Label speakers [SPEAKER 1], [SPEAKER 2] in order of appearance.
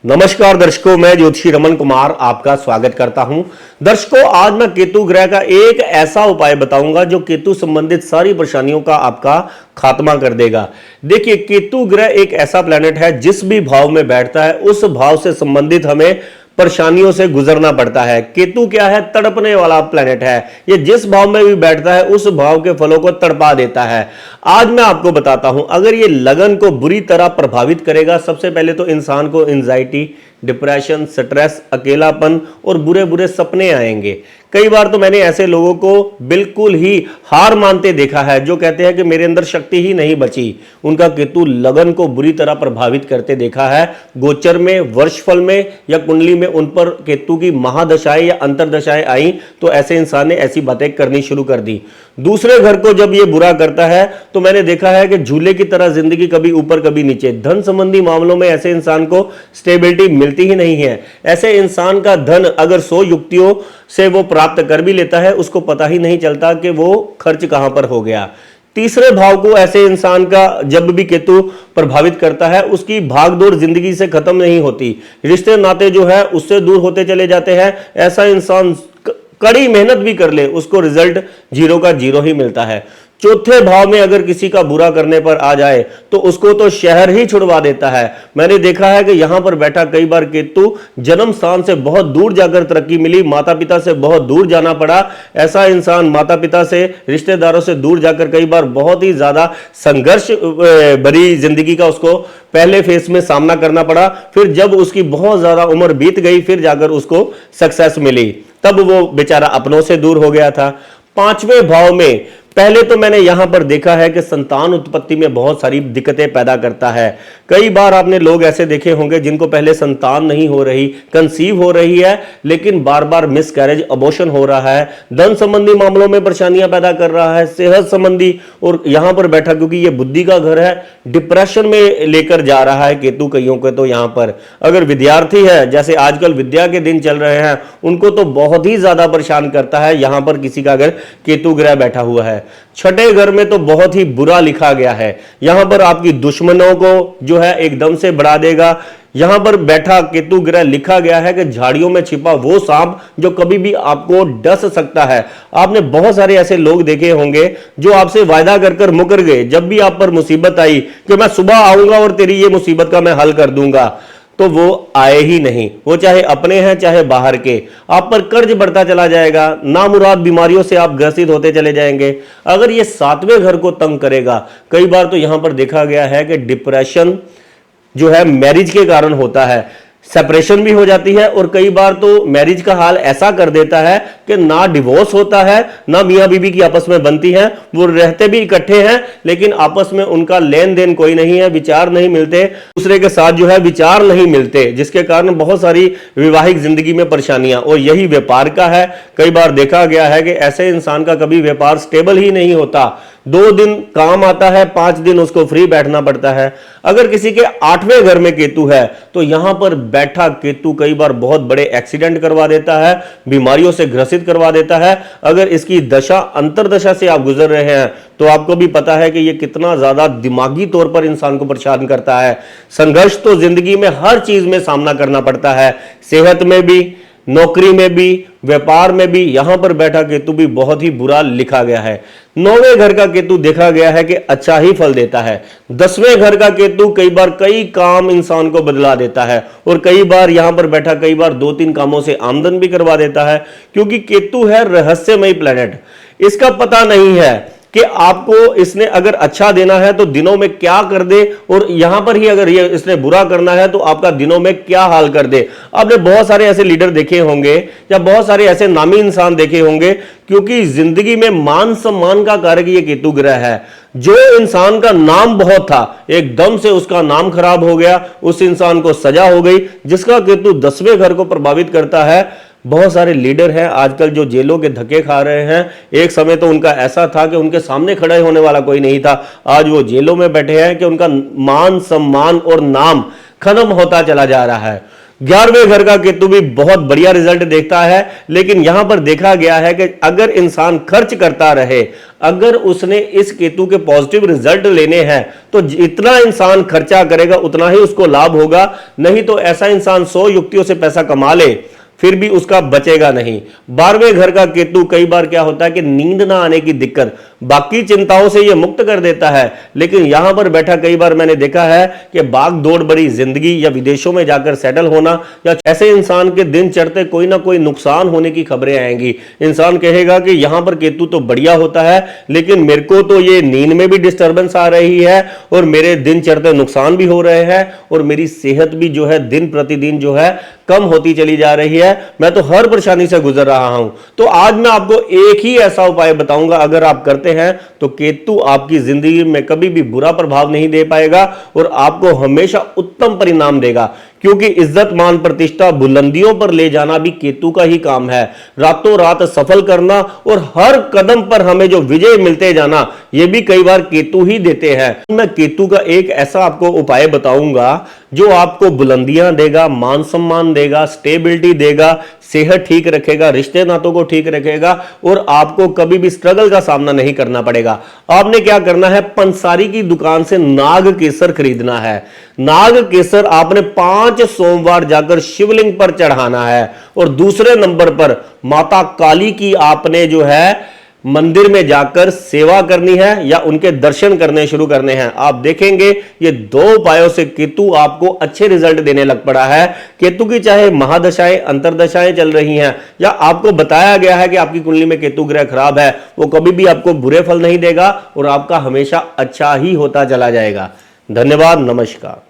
[SPEAKER 1] नमस्कार दर्शकों, मैं ज्योतिषी रमन कुमार आपका स्वागत करता हूं। दर्शकों, आज मैं केतु ग्रह का एक ऐसा उपाय बताऊंगा जो केतु संबंधित सारी परेशानियों का आपका खात्मा कर देगा। देखिए, केतु ग्रह एक ऐसा प्लैनेट है जिस भी भाव में बैठता है उस भाव से संबंधित हमें परेशानियों से गुजरना पड़ता है। केतु क्या है? तड़पने वाला प्लैनेट है। ये जिस भाव में भी बैठता है उस भाव के फलों को तड़पा देता है। आज मैं आपको बताता हूं, अगर ये लगन को बुरी तरह प्रभावित करेगा, सबसे पहले तो इंसान को एंजाइटी, डिप्रेशन, स्ट्रेस, अकेलापन और बुरे बुरे सपने आएंगे। कई बार तो मैंने ऐसे लोगों को बिल्कुल ही हार मानते देखा है जो कहते हैं कि मेरे अंदर शक्ति ही नहीं बची। उनका केतु लगन को बुरी तरह प्रभावित करते देखा है। गोचर में, वर्षफल में या कुंडली में उन पर केतु की महादशाएं या अंतरदशाएं आई तो ऐसे इंसान ने ऐसी बातें करनी शुरू कर दी। दूसरे घर को जब ये बुरा करता है तो मैंने देखा है कि झूले की तरह जिंदगी कभी ऊपर कभी नीचे। धन संबंधी मामलों में ऐसे इंसान को स्टेबिलिटी मिलती ही नहीं है। ऐसे इंसान का धन अगर 100 युक्तियों से वो प्राप्त कर भी लेता है, उसको पता ही नहीं चलता कि वो खर्च कहां पर हो गया। तीसरे भाव को ऐसे इंसान का जब भी केतु प्रभावित करता है, उसकी भागदौड़ जिंदगी से खत्म नहीं होती। रिश्ते नाते जो है उससे दूर होते चले जाते हैं। ऐसा इंसान कड़ी मेहनत भी कर ले, उसको रिजल्ट 0 का 0 ही मिलता है। चौथे भाव में अगर किसी का बुरा करने पर आ जाए तो उसको तो शहर ही छुड़वा देता है। मैंने देखा है कि यहां पर बैठा कई बार केतु जन्म स्थान से बहुत दूर जाकर तरक्की मिली, माता पिता से बहुत दूर जाना पड़ा। ऐसा इंसान माता पिता से, रिश्तेदारों से दूर जाकर कई बार बहुत ही ज्यादा संघर्ष भरी जिंदगी का उसको पहले फेस में सामना करना पड़ा। फिर जब उसकी बहुत ज्यादा उम्र बीत गई, फिर जाकर उसको सक्सेस मिली, तब वो बेचारा अपनों से दूर हो गया था। पांचवें भाव में पहले तो मैंने यहां पर देखा है कि संतान उत्पत्ति में बहुत सारी दिक्कतें पैदा करता है। कई बार आपने लोग ऐसे देखे होंगे जिनको पहले संतान नहीं हो रही, कंसीव हो रही है लेकिन बार बार मिसकैरेज, अबॉर्शन हो रहा है। धन संबंधी मामलों में परेशानियां पैदा कर रहा है, सेहत संबंधी, और यहां पर बैठा क्योंकि ये बुद्धि का घर है, डिप्रेशन में लेकर जा रहा है केतु कईयों के। तो यहां पर अगर विद्यार्थी है, जैसे आजकल विद्या के दिन चल रहे हैं, उनको तो बहुत ही ज्यादा परेशान करता है यहां पर किसी का अगर केतु ग्रह बैठा हुआ है। छठे घर में तो बहुत ही बुरा लिखा गया है। यहां पर आपकी दुश्मनों को जो है एकदम से बढ़ा देगा। यहां पर बैठा केतु ग्रह लिखा गया है कि झाड़ियों में छिपा वो सांप जो कभी भी आपको डस सकता है। आपने बहुत सारे ऐसे लोग देखे होंगे जो आपसे वायदा कर कर मुकर गए। जब भी आप पर मुसीबत आई कि मैं सुबह आऊंगा और तेरी ये मुसीबत का मैं हल कर दूंगा, तो वो आए ही नहीं। वो चाहे अपने हैं चाहे बाहर के। आप पर कर्ज बढ़ता चला जाएगा, नामुराद बीमारियों से आप ग्रसित होते चले जाएंगे। अगर ये 7वें घर को तंग करेगा, कई बार तो यहां पर देखा गया है कि डिप्रेशन जो है मैरिज के कारण होता है, सेपरेशन भी हो जाती है, और कई बार तो मैरिज का हाल ऐसा कर देता है कि ना डिवोर्स होता है, ना मियां बीबी की आपस में बनती है। वो रहते भी इकट्ठे हैं लेकिन आपस में उनका लेन देन कोई नहीं है, विचार नहीं मिलते, दूसरे के साथ जो है विचार नहीं मिलते, जिसके कारण बहुत सारी वैवाहिक जिंदगी में परेशानियां। और यही व्यापार का है। कई बार देखा गया है कि ऐसे इंसान का कभी व्यापार स्टेबल ही नहीं होता। 2 दिन काम आता है, 5 दिन उसको फ्री बैठना पड़ता है। अगर किसी के 8वें घर में केतु है तो यहां पर बैठा केतु कई बार बहुत बड़े एक्सीडेंट करवा देता है, बीमारियों से ग्रसित करवा देता है। अगर इसकी दशा, अंतरदशा से आप गुजर रहे हैं तो आपको भी पता है कि यह कितना ज्यादा दिमागी तौर पर इंसान को परेशान करता है। संघर्ष तो जिंदगी में हर चीज में सामना करना पड़ता है, सेहत में भी, नौकरी में भी, व्यापार में भी। यहां पर बैठा केतु भी बहुत ही बुरा लिखा गया है। 9वें घर का केतु देखा गया है कि अच्छा ही फल देता है। 10वें घर का केतु कई बार कई काम इंसान को बदला देता है, और कई बार यहां पर बैठा कई बार 2-3 कामों से आमदन भी करवा देता है, क्योंकि केतु है रहस्यमय प्लैनेट। इसका पता नहीं है कि आपको इसने अगर अच्छा देना है तो दिनों में क्या कर दे, और यहां पर ही अगर ये इसने बुरा करना है तो आपका दिनों में क्या हाल कर दे। आपने बहुत सारे ऐसे लीडर देखे होंगे या बहुत सारे ऐसे नामी इंसान देखे होंगे, क्योंकि जिंदगी में मान सम्मान का कारक ये केतु ग्रह है। जो इंसान का नाम बहुत था, एकदम से उसका नाम खराब हो गया, उस इंसान को सजा हो गई। जिसका केतु 10वें घर को प्रभावित करता है, बहुत सारे लीडर हैं आजकल जो जेलों के धक्के खा रहे हैं। एक समय तो उनका ऐसा था कि उनके सामने खड़े होने वाला कोई नहीं था, आज वो जेलों में बैठे हैं कि उनका मान सम्मान और नाम खत्म होता चला जा रहा है। 11वें घर का केतु भी बहुत बढ़िया रिजल्ट देखता है, लेकिन यहां पर देखा गया है कि अगर इंसान खर्च करता रहे, अगर उसने इस केतु के पॉजिटिव रिजल्ट लेने हैं तो जितना इंसान खर्चा करेगा उतना ही उसको लाभ होगा। नहीं तो ऐसा इंसान 100 युक्तियों से पैसा कमा ले फिर भी उसका बचेगा नहीं। 12वें घर का केतु कई बार क्या होता है कि नींद ना आने की दिक्कत, बाकी चिंताओं से यह मुक्त कर देता है, लेकिन यहां पर बैठा कई बार मैंने देखा है कि भाग दौड़ भरी जिंदगी या विदेशों में जाकर सेटल होना, या ऐसे इंसान के दिन चढ़ते कोई ना कोई नुकसान होने की खबरें आएंगी। इंसान कहेगा कि यहां पर केतु तो बढ़िया होता है, लेकिन मेरे को तो ये नींद में भी डिस्टर्बेंस आ रही है और मेरे दिन चढ़ते नुकसान भी हो रहे हैं और मेरी सेहत भी जो है दिन प्रतिदिन जो है कम होती चली जा रही है, मैं तो हर परेशानी से गुजर रहा हूं। तो आज मैं आपको एक ही ऐसा उपाय बताऊंगा, अगर आप करते हैं तो केतु आपकी जिंदगी में कभी भी बुरा प्रभाव नहीं दे पाएगा और आपको हमेशा उत्तम परिणाम देगा, क्योंकि इज्जत मान प्रतिष्ठा बुलंदियों पर ले जाना भी केतु का ही काम है। रातों रात सफल करना और हर कदम पर हमें जो विजय मिलते जाना, यह भी कई बार केतु ही देते हैं। मैं केतु का एक ऐसा आपको उपाय बताऊंगा जो आपको बुलंदियां देगा, मान सम्मान देगा, स्टेबिलिटी देगा, सेहत ठीक रखेगा, रिश्ते नातों को ठीक रखेगा और आपको कभी भी स्ट्रगल का सामना नहीं करना पड़ेगा। आपने क्या करना है, पंसारी की दुकान से नाग केसर खरीदना है। नाग केसर आपने 5 सोमवार जाकर शिवलिंग पर चढ़ाना है और दूसरे नंबर पर माता काली की आपने जो है मंदिर में जाकर सेवा करनी है या उनके दर्शन करने शुरू करने हैं। आप देखेंगे ये 2 उपायों से केतु आपको अच्छे रिजल्ट देने लग पड़ा है। केतु की चाहे महादशाएं अंतरदशाएं चल रही हैं या आपको बताया गया है कि आपकी कुंडली में केतु ग्रह खराब है, वो कभी भी आपको बुरे फल नहीं देगा और आपका हमेशा अच्छा ही होता चला जाएगा। धन्यवाद, नमस्कार।